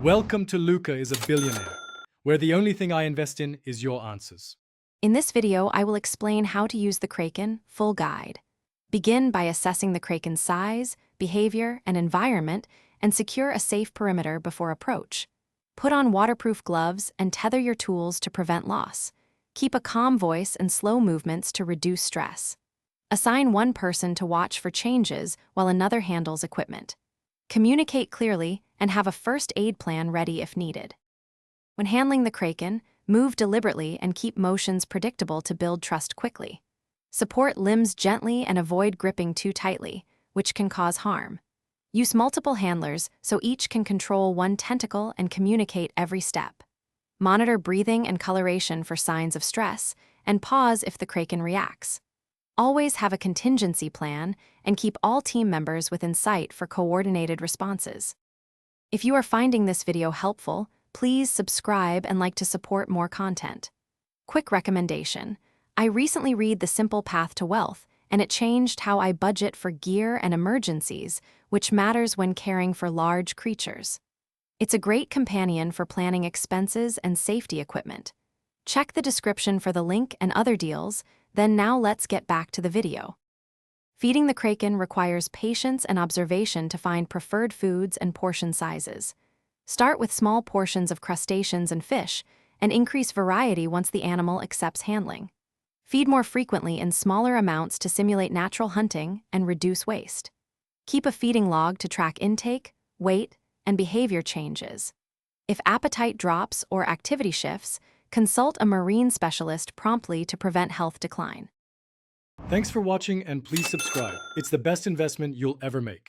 Welcome to Luca is a Billionaire, where the only thing I invest in is your answers. In this video, I will explain how to use the Kraken full guide. Begin by assessing the Kraken's size, behavior, and environment, and secure a safe perimeter before approach. Put on waterproof gloves and tether your tools to prevent loss. Keep a calm voice and slow movements to reduce stress. Assign one person to watch for changes while another handles equipment. Communicate clearly and have a first aid plan ready if needed. When handling the Kraken, move deliberately and keep motions predictable to build trust quickly. Support limbs gently and avoid gripping too tightly, which can cause harm. Use multiple handlers so each can control one tentacle and communicate every step. Monitor breathing and coloration for signs of stress, and pause if the Kraken reacts. Always have a contingency plan and keep all team members within sight for coordinated responses. If you are finding this video helpful, please subscribe and like to support more content. Quick recommendation. I recently read The Simple Path to Wealth, and it changed how I budget for gear and emergencies, which matters when caring for large creatures. It's a great companion for planning expenses and safety equipment. Check the description for the link and other deals, then now let's get back to the video. Feeding the Kraken requires patience and observation to find preferred foods and portion sizes. Start with small portions of crustaceans and fish, and increase variety once the animal accepts handling. Feed more frequently in smaller amounts to simulate natural hunting and reduce waste. Keep a feeding log to track intake, weight, and behavior changes. If appetite drops or activity shifts, consult a marine specialist promptly to prevent health decline. Thanks for watching and please subscribe. It's the best investment you'll ever make.